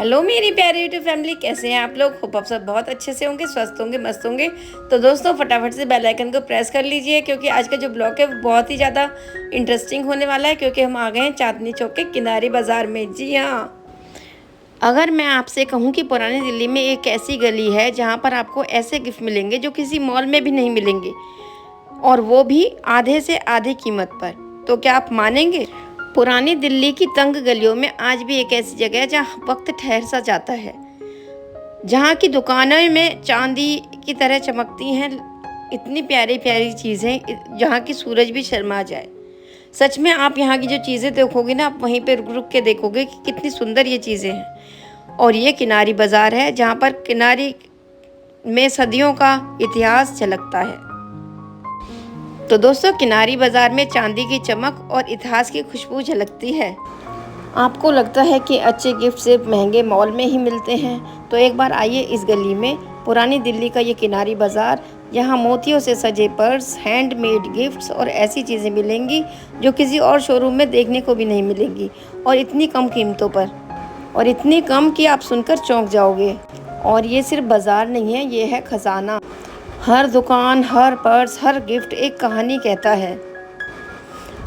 Hello मेरी प्यारी YouTube family, कैसे हैं आप लोग। होप आप सब बहुत अच्छे से होंगे, स्वस्थ होंगे, मस्त होंगे। तो दोस्तों फटाफट से बेल आइकन को प्रेस कर लीजिए, क्योंकि आज का जो ब्लॉग है वो बहुत ही ज़्यादा इंटरेस्टिंग होने वाला है। क्योंकि हम आ गए हैं चांदनी चौक के किनारी बाज़ार में। जी हाँ, अगर मैं आपसे कहूँ कि पुरानी दिल्ली में एक ऐसी गली है जहाँ पर आपको ऐसे गिफ्ट मिलेंगे जो किसी मॉल में भी नहीं मिलेंगे, और वो भी आधे से आधे कीमत पर, तो क्या आप मानेंगे। पुरानी दिल्ली की तंग गलियों में आज भी एक ऐसी जगह है जहाँ वक्त ठहर सा जाता है, जहाँ की दुकानें में चांदी की तरह चमकती हैं इतनी प्यारी प्यारी चीज़ें, जहाँ की सूरज भी शर्मा जाए। सच में आप यहाँ की जो चीज़ें देखोगे ना, आप वहीं पे रुक रुक के देखोगे कि कितनी सुंदर ये चीज़ें हैं। और ये किनारी बाज़ार है जहाँ पर किनारी में सदियों का इतिहास झलकता है। तो दोस्तों, किनारी बाज़ार में चांदी की चमक और इतिहास की खुशबू झलकती है। आपको लगता है कि अच्छे गिफ्ट सिर्फ महंगे मॉल में ही मिलते हैं, तो एक बार आइए इस गली में, पुरानी दिल्ली का ये किनारी बाज़ार, यहाँ मोतियों से सजे पर्स, हैंडमेड गिफ्ट्स और ऐसी चीज़ें मिलेंगी जो किसी और शोरूम में देखने को भी नहीं मिलेंगी, और इतनी कम कीमतों पर, और इतनी कम कि आप सुनकर चौंक जाओगे। और ये सिर्फ बाज़ार नहीं है, ये है खजाना। हर दुकान, हर पर्स, हर गिफ्ट एक कहानी कहता है।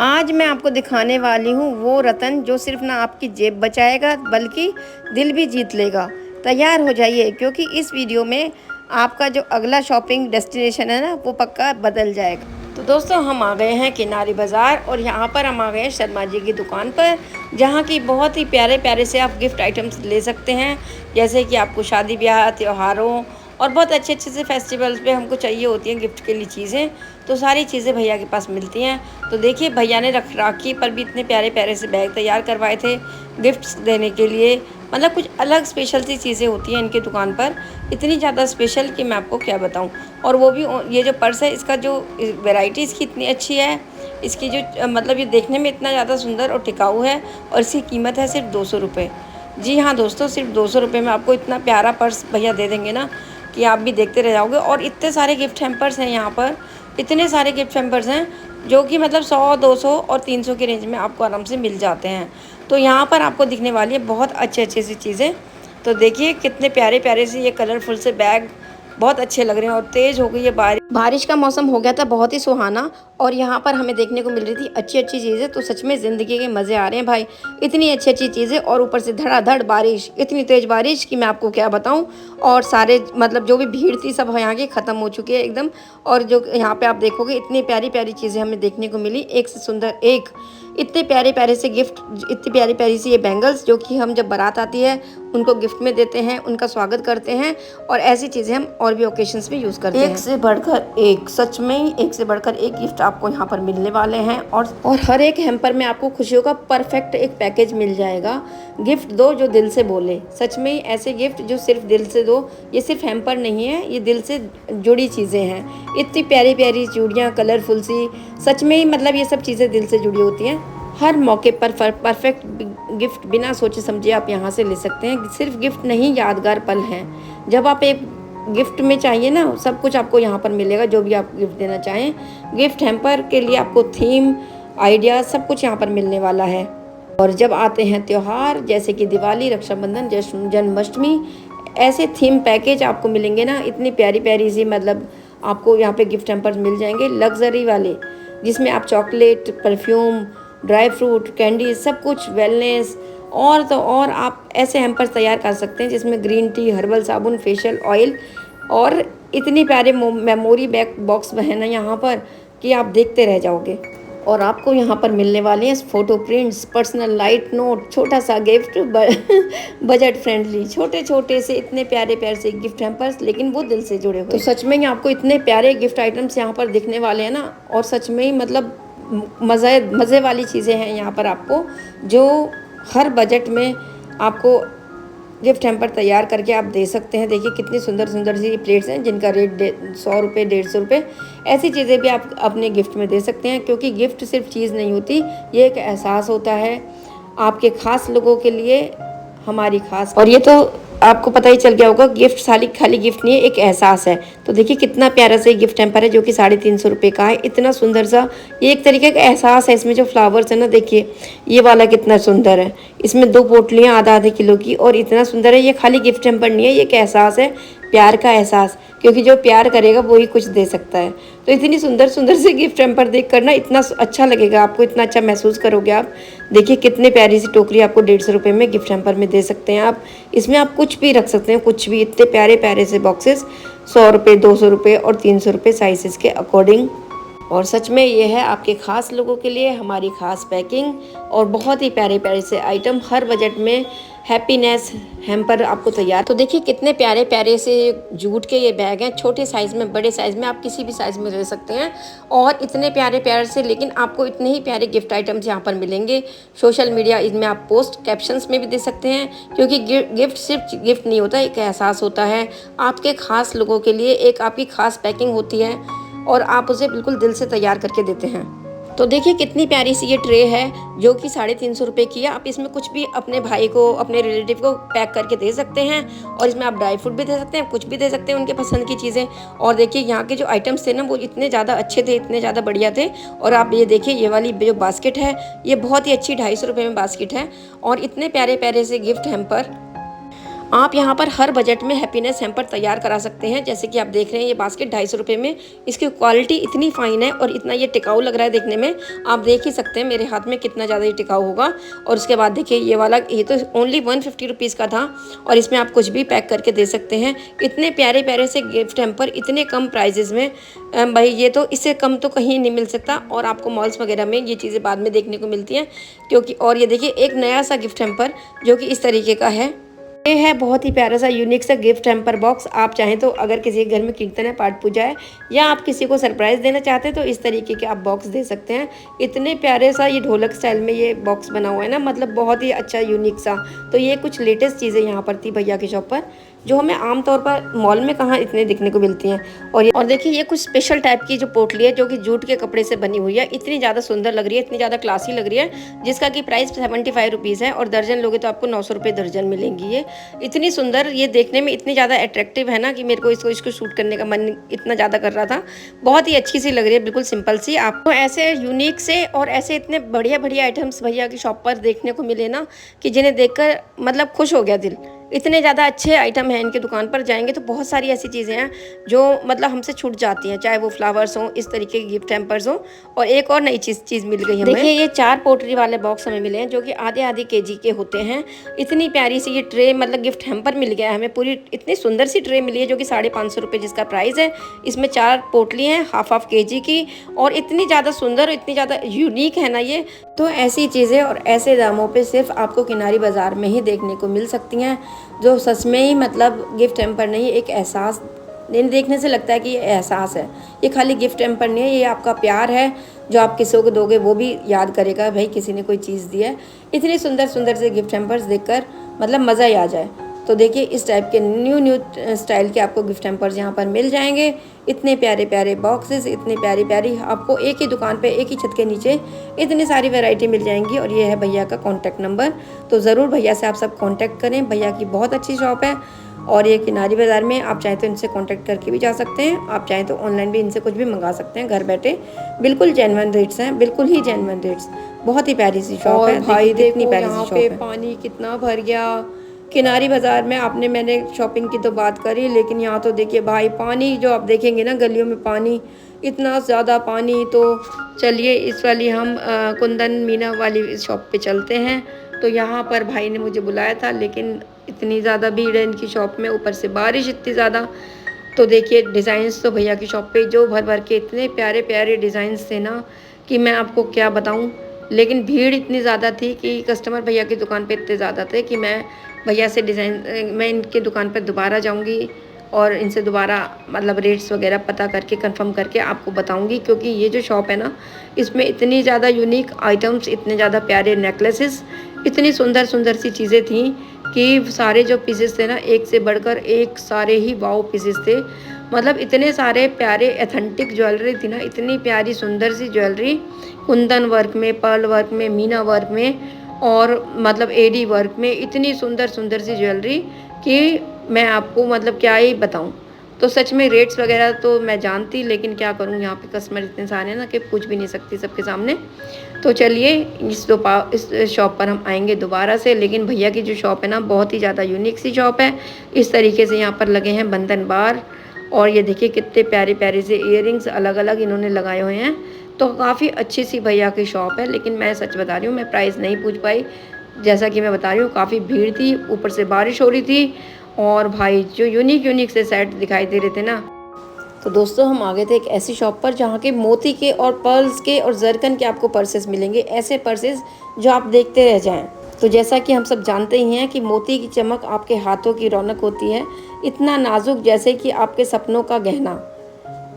आज मैं आपको दिखाने वाली हूँ वो रतन जो सिर्फ ना आपकी जेब बचाएगा बल्कि दिल भी जीत लेगा। तैयार हो जाइए, क्योंकि इस वीडियो में आपका जो अगला शॉपिंग डेस्टिनेशन है ना, वो पक्का बदल जाएगा। तो दोस्तों, हम आ गए हैं किनारी बाज़ार, और यहाँ पर हम आ गए हैं शर्मा जी की दुकान पर, जहाँ की बहुत ही प्यारे प्यारे से आप गिफ्ट आइटम्स ले सकते हैं। जैसे कि आपको शादी ब्याह, त्योहारों और बहुत अच्छे अच्छे से फेस्टिवल्स पे हमको चाहिए होती हैं गिफ्ट के लिए चीज़ें, तो सारी चीज़ें भैया के पास मिलती हैं। तो देखिए, भैया ने राखी पर भी इतने प्यारे प्यारे से बैग तैयार करवाए थे गिफ्ट्स देने के लिए। मतलब कुछ अलग स्पेशल सी चीज़ें होती हैं इनकी दुकान पर, इतनी ज़्यादा स्पेशल कि मैं आपको क्या बताऊं। और वो भी ये जो पर्स है, इसका जो वैरायटी इसकी इतनी अच्छी है, इसकी जो मतलब ये देखने में इतना ज़्यादा सुंदर और टिकाऊ है, और इसकी कीमत है सिर्फ 200 रुपये। जी हाँ दोस्तों, सिर्फ 200 रुपये में आपको इतना प्यारा पर्स भैया दे देंगे ना कि आप भी देखते रह जाओगे। और इतने सारे गिफ्ट हैम्पर्स हैं यहाँ पर, इतने सारे गिफ्ट हैम्पर्स हैं जो कि मतलब 100, 200 और 300 की रेंज में आपको आराम से मिल जाते हैं। तो यहाँ पर आपको दिखने वाली है बहुत अच्छे अच्छे सी चीज़ें। तो देखिए कितने प्यारे प्यारे से ये कलरफुल से बैग बहुत अच्छे लग रहे हैं। और तेज़ हो गई है बारिश का मौसम हो गया था, बहुत ही सुहाना, और यहाँ पर हमें देखने को मिल रही थी अच्छी अच्छी चीज़ें। तो सच में ज़िंदगी के मज़े आ रहे हैं भाई, इतनी अच्छी अच्छी चीज़ें, और ऊपर से धड़ाधड़ बारिश, इतनी तेज़ बारिश कि मैं आपको क्या बताऊँ। और सारे मतलब जो भी भीड़ थी सब यहाँ की ख़त्म हो चुकी है एकदम। और जो यहाँ पे आप देखोगे इतनी प्यारी प्यारी चीज़ें हमें देखने को मिली, एक से सुंदर एक, इतने प्यारे प्यारे से गिफ्ट, इतनी प्यारी प्यारी सी ये बैंगल्स जो कि हम जब बारात आती है उनको गिफ्ट में देते हैं, उनका स्वागत करते हैं। और ऐसी चीज़ें हम और भी ओकेशंस में यूज़ करते हैं। एक से बढ़कर एक, सच में ही एक से बढ़कर एक गिफ्ट आपको यहाँ पर मिलने वाले हैं। और हर एक हैम्पर में आपको खुशियों का परफेक्ट एक पैकेज मिल जाएगा। गिफ्ट दो जो दिल से बोले, सच में ही ऐसे गिफ्ट जो सिर्फ दिल से दो। ये सिर्फ हैम्पर नहीं है, ये दिल से जुड़ी चीज़ें हैं। इतनी प्यारी प्यारी चूड़ियाँ कलरफुल सी, सच में ही मतलब ये सब चीज़ें दिल से जुड़ी होती हैं। हर मौके पर परफेक्ट गिफ्ट बिना सोचे समझे आप यहाँ से ले सकते हैं। सिर्फ गिफ्ट नहीं, यादगार पल हैं। जब आप एक गिफ्ट में चाहिए ना, सब कुछ आपको यहाँ पर मिलेगा, जो भी आप गिफ्ट देना चाहें। गिफ्ट हैम्पर के लिए आपको थीम, आइडिया, सब कुछ यहाँ पर मिलने वाला है। और जब आते हैं त्यौहार जैसे कि दिवाली, रक्षाबंधन, जन्माष्टमी, ऐसे थीम पैकेज आपको मिलेंगे ना, इतनी प्यारी प्यारी सी, मतलब आपको यहाँ पे गिफ्ट हैम्पर्स मिल जाएंगे लग्जरी वाले, जिसमें आप chocolate, perfume, dry fruit, candy, सब कुछ, वेलनेस, और तो और आप ऐसे हैम्पर्स तैयार कर सकते हैं जिसमें ग्रीन टी, हर्बल साबुन, फेशियल ऑयल, और इतनी प्यारे मेमोरी बैग बॉक्स है ना यहाँ पर कि आप देखते रह जाओगे। और आपको यहाँ पर मिलने वाले हैं photo prints, personal light note, छोटा सा गिफ्ट, बजट फ्रेंडली, छोटे छोटे से इतने प्यारे प्यारे से गिफ्ट हैम्पर्स, लेकिन वो दिल से जुड़े हुए। तो सच में ही आपको इतने प्यारे गिफ्ट आइटम्स यहाँ पर दिखने वाले हैं ना, और सच में ही मतलब मज़े वाली चीज़ें हैं यहाँ पर आपको, जो हर बजट में आपको गिफ्ट हैम्पर तैयार करके आप दे सकते हैं। देखिए कितनी सुंदर सुंदर सी प्लेट्स हैं जिनका रेट 100 रुपये, 150 रुपये। ऐसी चीज़ें भी आप अपने गिफ्ट में दे सकते हैं, क्योंकि गिफ्ट सिर्फ चीज़ नहीं होती, ये एक एहसास होता है आपके ख़ास लोगों के लिए, हमारी खास। और ये तो आपको पता ही चल गया होगा, गिफ्ट खाली खाली गिफ्ट नहीं है, एक एहसास है। तो देखिए कितना प्यारा सा ये गिफ्ट हैम्पर है जो कि 350 रुपये का है। इतना सुंदर सा, ये एक तरीके का एहसास है। इसमें जो फ्लावर्स है ना, देखिए ये वाला कितना सुंदर है। इसमें 2 पोटलियाँ आधा आधे किलो की, और इतना सुंदर है। ये खाली गिफ्ट हैम्पर नहीं है, ये एक एहसास है, प्यार का एहसास, क्योंकि जो प्यार करेगा वो ही कुछ दे सकता है। तो इतनी सुंदर सुंदर से गिफ्ट हैम्पर देख कर ना इतना अच्छा लगेगा आपको, इतना अच्छा महसूस करोगे आप। देखिए कितने प्यारी सी टोकरी आपको 150 रुपये में गिफ्ट हैम्पर में दे सकते हैं आप। इसमें आप कुछ भी रख सकते हैं, कुछ भी। इतने प्यारे प्यारे से बॉक्सेस, 100 रुपये, 200 रुपये और 300 रुपये साइज़ के अकॉर्डिंग। और सच में ये है आपके ख़ास लोगों के लिए हमारी ख़ास पैकिंग, और बहुत ही प्यारे प्यारे से आइटम हर बजट में। हैप्पीनेस हैम्पर आपको तैयार। तो देखिए कितने प्यारे प्यारे से जूट के ये बैग हैं, छोटे साइज़ में, बड़े साइज़ में, आप किसी भी साइज़ में ले सकते हैं। और इतने प्यारे प्यारे से, लेकिन आपको इतने ही प्यारे गिफ्ट आइटम्स यहाँ पर मिलेंगे। सोशल मीडिया इनमें आप पोस्ट कैप्शंस में भी दे सकते हैं, क्योंकि गिफ्ट सिर्फ गिफ्ट नहीं होता, एक एहसास होता है आपके ख़ास लोगों के लिए। एक आपकी ख़ास पैकिंग होती है और आप उसे बिल्कुल दिल से तैयार करके देते हैं। तो देखिए कितनी प्यारी सी ये ट्रे है जो कि 350 रुपये की है। आप इसमें कुछ भी अपने भाई को, अपने रिलेटिव को पैक करके दे सकते हैं, और इसमें आप ड्राई फ्रूट भी दे सकते हैं, कुछ भी दे सकते हैं, उनके पसंद की चीज़ें। और देखिए यहाँ के जो आइटम्स थे ना, वो इतने ज़्यादा अच्छे थे, इतने ज़्यादा बढ़िया थे। और आप ये देखिए, ये वाली जो बास्केट है, ये बहुत ही अच्छी 250 रुपये में बास्केट है। और इतने प्यारे प्यारे से गिफ्ट हैम्पर आप यहाँ पर हर बजट में हैप्पीनेस हैम्पर तैयार करा सकते हैं। जैसे कि आप देख रहे हैं, ये बास्केट 250 रुपये में, इसकी क्वालिटी इतनी फ़ाइन है और इतना ये टिकाऊ लग रहा है देखने में। आप देख ही सकते हैं मेरे हाथ में कितना ज़्यादा ये टिकाऊ होगा। और उसके बाद देखिए ये वाला, ये तो ओनली 150 रुपीज़ का था, और इसमें आप कुछ भी पैक करके दे सकते हैं। इतने प्यारे प्यारे से गिफ्ट हैम्पर इतने कम प्राइजेज़ में, भाई ये तो इससे कम तो कहीं नहीं मिल सकता। और आपको मॉल्स वगैरह में ये चीज़ें बाद में देखने को मिलती हैं, क्योंकि और ये देखिए एक नया सा गिफ्ट हैम्पर जो कि इस तरीके का है। ये है बहुत ही प्यारा सा यूनिक सा गिफ्ट हैम्पर बॉक्स। आप चाहें तो, अगर किसी के घर में कीर्तन है, पाठ पूजा है, या आप किसी को सरप्राइज़ देना चाहते हैं, तो इस तरीके के आप बॉक्स दे सकते हैं। इतने प्यारे सा ये ढोलक स्टाइल में ये बॉक्स बना हुआ है ना, मतलब बहुत ही अच्छा यूनिक सा। तो ये कुछ लेटेस्ट चीज़ें यहाँ पर थी भैया की शॉप पर, जो हमें आमतौर पर मॉल में कहाँ इतने दिखने को मिलती हैं। और देखिए ये कुछ स्पेशल टाइप की जो पोटली है, जो कि जूट के कपड़े से बनी हुई है। इतनी ज़्यादा सुंदर लग रही है, इतनी ज़्यादा क्लासी लग रही है, जिसका कि प्राइस 75 रुपीज़ है, और दर्जन लोगे तो आपको 900 रुपये दर्जन मिलेंगी। ये इतनी सुंदर, ये देखने में इतनी ज़्यादा अट्रैक्टिव है ना, कि मेरे को इसको शूट करने का मन इतना ज़्यादा कर रहा था। बहुत ही अच्छी सी लग रही है, बिल्कुल सिंपल सी। आपको ऐसे यूनिक से और ऐसे इतने बढ़िया बढ़िया आइटम्स भैया की शॉप पर देखने को मिले ना, कि जिन्हें देखकर मतलब खुश हो गया दिल। इतने ज़्यादा अच्छे आइटम हैं इनकी दुकान पर। जाएंगे तो बहुत सारी ऐसी चीज़ें हैं जो मतलब हमसे छूट जाती हैं, चाहे वो फ्लावर्स हों, इस तरीके के गिफ्ट हैम्पर्स हों। और एक और नई चीज़ मिल गई हमें। देखिए ये 4 पोटरी वाले बॉक्स हमें मिले हैं, जो कि आधे आधे केजी के होते हैं। इतनी प्यारी सी ये ट्रे, मतलब गिफ्ट हैम्पर मिल गया है हमें। पूरी इतनी सुंदर सी ट्रे मिली है, जो कि 550 रुपये जिसका प्राइस है। इसमें 4 पोटली हैं, हाफ केजी की, और इतनी ज़्यादा सुंदर, इतनी ज़्यादा यूनिक है ना ये। तो ऐसी चीज़ें और ऐसे दामों पे सिर्फ आपको किनारी बाज़ार में ही देखने को मिल सकती हैं, जो सच में ही मतलब गिफ्ट हैम्पर नहीं, एक एहसास। देखने से लगता है कि ये एहसास है, ये खाली गिफ्ट हैम्पर नहीं है, ये आपका प्यार है, जो आप किसी को दोगे वो भी याद करेगा, भाई किसी ने कोई चीज़ दी है। इतनी सुंदर सुंदर से गिफ्ट हैम्पर्स देखकर मतलब मज़ा ही आ जाए। तो देखिए इस टाइप के न्यू स्टाइल के आपको गिफ्ट हैम्पर्स यहाँ पर मिल जाएंगे। इतने प्यारे प्यारे बॉक्सेस, इतने प्यारी प्यारी, आपको एक ही दुकान पे, एक ही छत के नीचे इतनी सारी वैरायटी मिल जाएंगी। और ये है भैया का कॉन्टैक्ट नंबर, तो ज़रूर भैया से आप सब कॉन्टैक्ट करें। भैया की बहुत अच्छी शॉप है, और ये किनारी बाज़ार में। आप चाहें तो इनसे कॉन्टैक्ट करके भी जा सकते हैं, आप चाहें तो ऑनलाइन भी इनसे कुछ भी मंगा सकते हैं घर बैठे। बिल्कुल जेन्युइन रेट्स हैं, बिल्कुल ही जेन्युइन रेट्स। बहुत ही प्यारी सी शॉप है भाई। इतनी प्यारी सी शॉप है। पानी कितना भर गया किनारी बाज़ार में। मैंने शॉपिंग की तो बात करी, लेकिन यहाँ तो देखिए भाई, पानी जो आप देखेंगे ना गलियों में, पानी इतना ज़्यादा पानी। तो चलिए इस वाली हम कुंदन मीना वाली शॉप पे चलते हैं। तो यहाँ पर भाई ने मुझे बुलाया था, लेकिन इतनी ज़्यादा भीड़ है इनकी शॉप में, ऊपर से बारिश इतनी ज़्यादा। तो देखिए डिज़ाइंस तो भैया की शॉप पे जो भर भर के इतने प्यारे प्यारे डिज़ाइंस थे ना, कि मैं आपको क्या बताऊँ। लेकिन भीड़ इतनी ज़्यादा थी कि कस्टमर भैया की दुकान पे इतने ज़्यादा थे कि मैं भैया से मैं इनकी दुकान पर दोबारा जाऊंगी और इनसे दोबारा मतलब रेट्स वगैरह पता करके कंफर्म करके आपको बताऊंगी। क्योंकि ये जो शॉप है ना, इसमें इतनी ज़्यादा यूनिक आइटम्स, इतने ज़्यादा प्यारे नेकलेसेस, इतनी सुंदर सुंदर सी चीज़ें थी कि सारे जो पीसेस थे ना, एक से बढ़कर एक सारे ही वाव पीसेस थे। मतलब इतने सारे प्यारे एथेंटिक ज्वेलरी थी ना, इतनी प्यारी सुंदर सी ज्वेलरी, कुंदन वर्क में, पर्ल वर्क में, मीना वर्क में, और मतलब एडी वर्क में इतनी सुंदर सुंदर सी ज्वेलरी कि मैं आपको मतलब क्या ही बताऊं। तो सच में रेट्स वगैरह तो मैं जानती, लेकिन क्या करूं, यहाँ पे कस्टमर इतने सारे हैं ना कि पूछ भी नहीं सकती सबके सामने। तो चलिए इस शॉप पर हम आएंगे दोबारा से। लेकिन भैया की जो शॉप है ना, बहुत ही ज़्यादा यूनिक सी शॉप है। इस तरीके से यहाँ पर लगे हैं बंधन बार, और ये देखिए कितने प्यारे प्यारे से इयररिंग्स अलग अलग इन्होंने लगाए हुए हैं। तो काफ़ी अच्छी सी भैया की शॉप है। लेकिन मैं सच बता रही हूँ, मैं प्राइस नहीं पूछ पाई। जैसा कि मैं बता रही हूँ, काफ़ी भीड़ थी, ऊपर से बारिश हो रही थी, और भाई जो यूनिक यूनिक से सेट दिखाई दे रहे थे ना। तो दोस्तों हम आ गए थे एक ऐसी शॉप पर जहाँ के मोती के और पर्ल्स के और जरकन के आपको पर्सेस मिलेंगे, ऐसे पर्सेस जो आप देखते रह जाएं। तो जैसा कि हम सब जानते ही हैं कि मोती की चमक आपके हाथों की रौनक होती है, इतना नाजुक जैसे कि आपके सपनों का गहना।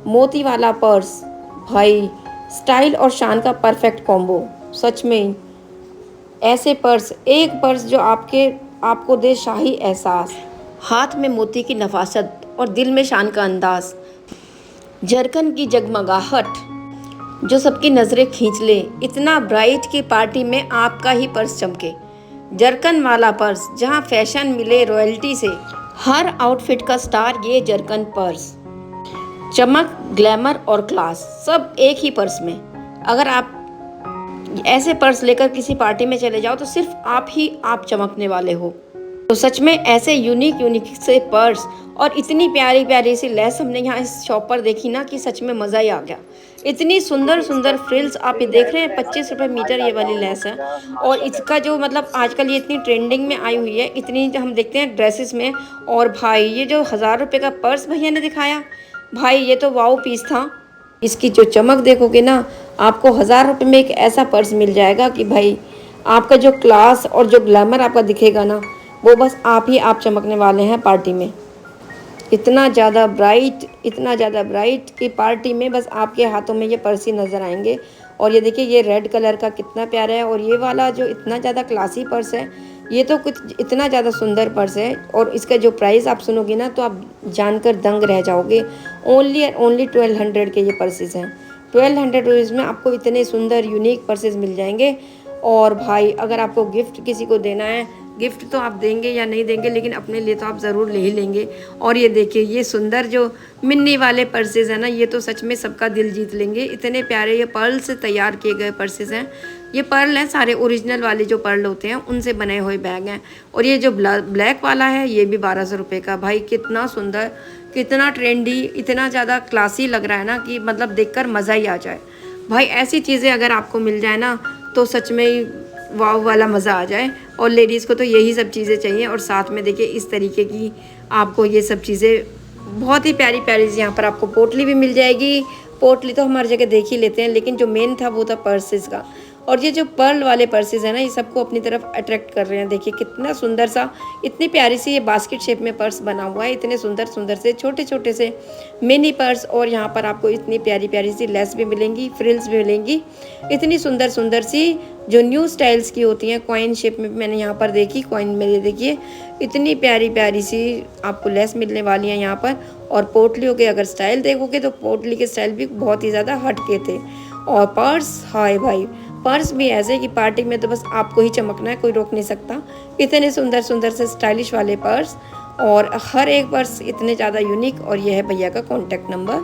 मोती वाला पर्स, भाई स्टाइल और शान का परफेक्ट कॉम्बो। सच में ऐसे पर्स, एक पर्स जो आपको दे शाही एहसास, हाथ में मोती की नफासत और दिल में शान का अंदाज, जरकन की जगमगाहट जो सबकी नज़रें खींच ले, इतना ब्राइट कि पार्टी में आपका ही पर्स चमके। जरकन वाला पर्स, जहां फैशन मिले रॉयल्टी से, हर आउटफिट का स्टार ये जरकन पर्स। चमक, ग्लैमर और क्लास सब एक ही पर्स में। अगर आप ऐसे पर्स लेकर किसी पार्टी में चले जाओ तो सिर्फ आप चमकने वाले हो। तो सच में ऐसे यूनिक यूनिक से पर्स और इतनी प्यारी प्यारी सी लेस हमने यहाँ इस शॉप पर देखी ना कि सच में मज़ा ही आ गया। इतनी सुंदर सुंदर फ्रिल्स आप ये देख रहे हैं, 25 रुपये मीटर ये वाली लेस है। और इसका जो मतलब आजकल ये इतनी ट्रेंडिंग में आई हुई है, इतनी हम देखते हैं ड्रेसेस में। और भाई ये जो 1000 रुपये का पर्स भैया ने दिखाया, भाई ये तो वाओ पीस था। इसकी जो चमक देखोगे ना, आपको 1000 रुपये में एक ऐसा पर्स मिल जाएगा कि भाई आपका जो क्लास और जो ग्लैमर आपका दिखेगा ना, वो बस आप चमकने वाले हैं पार्टी में। इतना ज़्यादा ब्राइट कि पार्टी में बस आपके हाथों में ये पर्स ही नज़र आएंगे। और ये देखिए ये रेड कलर का कितना प्यारा है, और ये वाला जो इतना ज़्यादा क्लासी पर्स है, ये तो कुछ इतना ज़्यादा सुंदर पर्स है। और इसका जो प्राइस आप सुनोगे ना तो आप जानकर दंग रह जाओगे। ओनली 1200 के ये पर्सेस हैं। 1200 रुपीज़ में आपको इतने सुंदर यूनिक पर्सेस मिल जाएंगे। और भाई अगर आपको गिफ्ट किसी को देना है, गिफ्ट तो आप देंगे या नहीं देंगे, लेकिन अपने लिए तो आप ज़रूर ले ही लेंगे। और ये देखिए ये सुंदर जो मिन्नी वाले पर्सेस हैं ना, ये तो सच में सबका दिल जीत लेंगे। इतने प्यारे ये पर्ल से तैयार किए गए पर्सेस हैं। ये पर्ल हैं सारे ओरिजिनल वाले जो पर्ल होते हैं उनसे बने हुए बैग हैं। और ये जो ब्लैक वाला है ये भी 1200 रुपये का। भाई कितना सुंदर, कितना ट्रेंडी, इतना ज़्यादा क्लासी लग रहा है ना कि मतलब देखकर मज़ा ही आ जाए। भाई ऐसी चीज़ें अगर आपको मिल जाए ना तो सच में ही वाव वाला मज़ा आ जाए। और लेडीज़ को तो यही सब चीज़ें चाहिए। और साथ में देखिए इस तरीके की आपको ये सब चीज़ें बहुत ही प्यारी प्यारी सी यहाँ पर आपको पोटली भी मिल जाएगी। पोटली तो हम हर जगह देख ही लेते हैं, लेकिन जो मेन था वो था पर्सेस का। और ये जो पर्ल वाले पर्सेस हैं ना, ये सबको अपनी तरफ अट्रैक्ट कर रहे हैं। देखिए कितना सुंदर सा, इतनी प्यारी सी ये बास्केट शेप में पर्स बना हुआ है। इतने सुंदर सुंदर से छोटे छोटे से मिनी पर्स, और यहाँ पर आपको इतनी प्यारी प्यारी सी लेस भी मिलेंगी, फ्रिल्स भी मिलेंगी। इतनी सुंदर सुंदर सी जो न्यू स्टाइल्स की होती हैं, कॉइन शेप में मैंने यहाँ पर देखी। कॉइन में ये देखिए इतनी प्यारी प्यारी सी आपको लेस मिलने वाली है यहाँ पर। और पोटलियों के अगर स्टाइल देखोगे तो पोटली के स्टाइल भी बहुत ही ज़्यादा हटके थे। और पर्स, हाय भाई पर्स भी ऐसे कि पार्टी में तो बस आपको ही चमकना है, कोई रोक नहीं सकता। इतने सुंदर सुंदर से स्टाइलिश वाले पर्स, और हर एक पर्स इतने ज़्यादा यूनिक। और ये है भैया का कॉन्टैक्ट नंबर।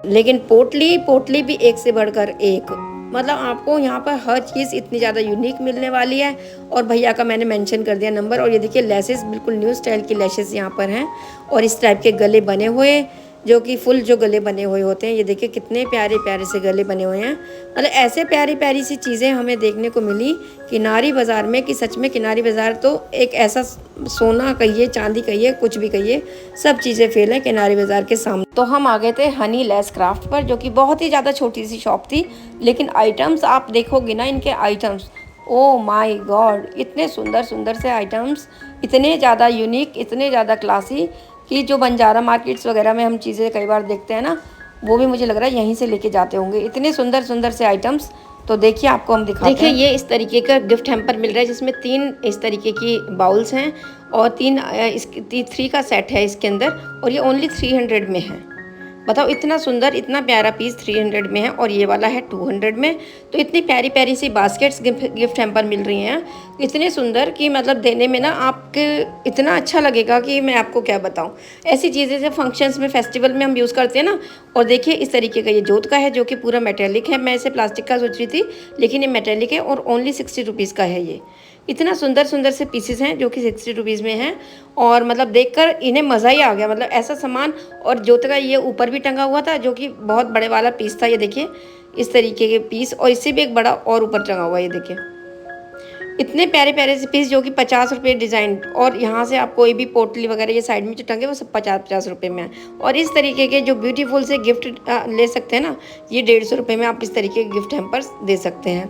लेकिन पोटली भी एक से बढ़कर एक, मतलब आपको यहाँ पर हर चीज़ इतनी ज़्यादा यूनिक मिलने वाली है। और भैया का मैंने मेंशन कर दिया नंबर। और ये देखिए लेसेस बिल्कुल न्यू स्टाइल की लेसेस यहाँ पर हैं। और इस टाइप के गले बने हुए, जो कि फुल जो गले बने हुए होते हैं। ये देखिए कितने प्यारे प्यारे से गले बने हुए हैं। मतलब ऐसे प्यारी प्यारी सी चीज़ें हमें देखने को मिली किनारी बाज़ार में, कि सच में किनारी बाज़ार तो एक ऐसा सोना कहिए, चांदी कहिए, कुछ भी कहिए, सब चीज़ें फेल हैं किनारी बाज़ार के सामने। तो हम आ गए थे हनी लेस क्राफ्ट पर, जो कि बहुत ही ज़्यादा छोटी सी शॉप थी। लेकिन आइटम्स आप देखोगे ना, इनके आइटम्स, ओ माय गॉड, इतने सुंदर सुंदर से आइटम्स, इतने ज़्यादा यूनिक, इतने ज़्यादा क्लासी कि जो बंजारा मार्केट्स वगैरह में हम चीज़ें कई बार देखते हैं ना, वो भी मुझे लग रहा है यहीं से लेके जाते होंगे। इतने सुंदर सुंदर से आइटम्स। तो देखिए आपको हम दिखाते हैं। देखिए ये इस तरीके का गिफ्ट हैम्पर मिल रहा है, जिसमें 3 इस तरीके की बाउल्स हैं और 3 का सेट है इसके अंदर। और ये ओनली 300 में है। बताओ इतना सुंदर इतना प्यारा पीस 300 में है और ये वाला है 200 में। तो इतनी प्यारी प्यारी सी बास्केट्स गिफ्ट हैम्पर मिल रही हैं, इतने सुंदर कि मतलब देने में ना आपके इतना अच्छा लगेगा कि मैं आपको क्या बताऊं। ऐसी चीज़ें जब फंक्शंस में फेस्टिवल में हम यूज़ करते हैं ना। और देखिए इस तरीके का ये जोत का है जो कि पूरा मेटेलिक है। मैं इसे प्लास्टिक का सोच रही थी लेकिन ये मेटेलिक है और ओनली 60 रुपीज़ का है। ये इतना सुंदर सुंदर से पीसेस हैं जो कि 60 रुपीज़ में हैं। और मतलब देखकर इन्हें मज़ा ही आ गया, मतलब ऐसा सामान। और जोत का ये ऊपर भी टंगा हुआ था जो कि बहुत बड़े वाला पीस था। ये देखिए इस तरीके के पीस, और इससे भी एक बड़ा और ऊपर टंगा हुआ है। ये देखिए इतने प्यारे प्यारे से पीस जो कि 50 रुपये डिज़ाइन। और यहाँ से आप कोई भी पोटली वगैरह ये साइड में जो टंगे वो सब 50-50 रुपये में है। और इस तरीके के जो ब्यूटीफुल से गिफ्ट ले सकते हैं ना, ये 150 रुपये में आप इस तरीके के गिफ्ट हैम्पर्स दे सकते हैं।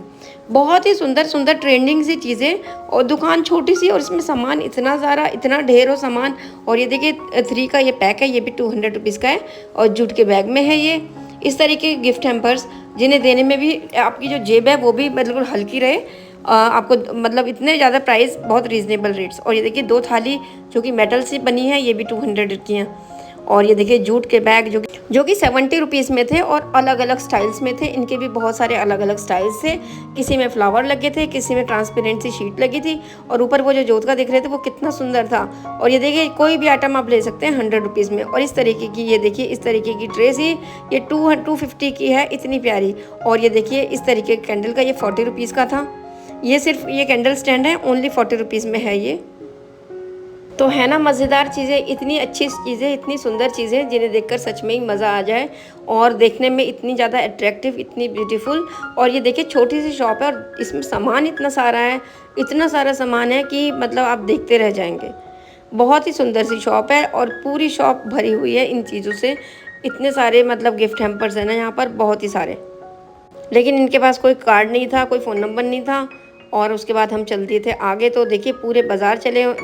बहुत ही सुंदर सुंदर ट्रेंडिंग सी चीज़ें, और दुकान छोटी सी और इसमें सामान इतना सारा, इतना ढेर हो सामान। और ये देखिए 3 का ये पैक है, ये भी 200 रुपीज़ का है और जूट के बैग में है। ये इस तरीके के गिफ्ट हैम्पर्स जिन्हें देने में भी आपकी जो जेब है वो भी बिल्कुल हल्की रहे। आपको मतलब इतने ज़्यादा प्राइस, बहुत रीज़नेबल रेट्स। और ये देखिए 2 थाली जो कि मेटल से बनी है, ये भी 200 की हैं। और ये देखिए जूट के बैग जो कि 70 रुपीज़ में थे और अलग अलग स्टाइल्स में थे। इनके भी बहुत सारे अलग अलग स्टाइल्स थे, किसी में फ्लावर लगे थे, किसी में ट्रांसपेरेंट सी शीट लगी थी। और ऊपर वो जो जोत का दिख रहे थे वो कितना सुंदर था। और ये देखिए कोई भी आइटम आप ले सकते हैं 100 रुपीज़ में। और इस तरीके की, ये देखिए इस तरीके की ट्रे सी, ये 250 की है, इतनी प्यारी। और ये देखिए इस तरीके के कैंडल का, ये 40 रुपीज़ का था। ये सिर्फ ये कैंडल स्टैंड है, ओनली 40 रुपीज़ में है ये। तो है ना मज़ेदार चीज़ें, इतनी अच्छी चीज़ें, इतनी सुंदर चीज़ें जिन्हें देखकर सच में ही मज़ा आ जाए। और देखने में इतनी ज़्यादा अट्रैक्टिव, इतनी ब्यूटीफुल। और ये देखिए छोटी सी शॉप है और इसमें सामान इतना सारा है, इतना सारा सामान है कि मतलब आप देखते रह जाएंगे। बहुत ही सुंदर सी शॉप है और पूरी शॉप भरी हुई है इन चीज़ों से। इतने सारे मतलब गिफ्ट हैम्पर्स हैं ना यहाँ पर, बहुत ही सारे। लेकिन इनके पास कोई कार्ड नहीं था, कोई फ़ोन नंबर नहीं था। और उसके बाद हम चल दिए थे आगे। तो देखिए पूरे बाज़ार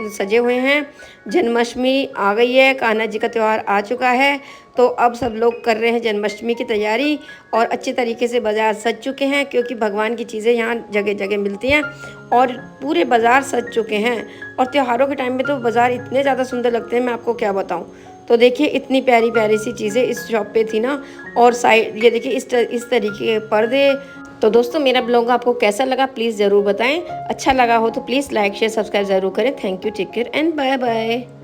सजे हुए हैं। जन्माष्टमी आ गई है, कान्हा जी का त्यौहार आ चुका है। तो अब सब लोग कर रहे हैं जन्माष्टमी की तैयारी और अच्छे तरीके से बाज़ार सज चुके हैं क्योंकि भगवान की चीज़ें यहाँ जगह जगह मिलती हैं और पूरे बाज़ार सज चुके हैं। और त्योहारों के टाइम में तो बाज़ार इतने ज़्यादा सुंदर लगते हैं, मैं आपको क्या बताऊँ। तो देखिए इतनी प्यारी प्यारी सी चीज़ें इस शॉप पे थी ना। और साइड ये देखिए इस तरीके के पर्दे। तो दोस्तों मेरा ब्लॉग आपको कैसा लगा प्लीज़ ज़रूर बताएं। अच्छा लगा हो तो प्लीज़ लाइक शेयर सब्सक्राइब ज़रूर करें। Thank you, take care and bye bye.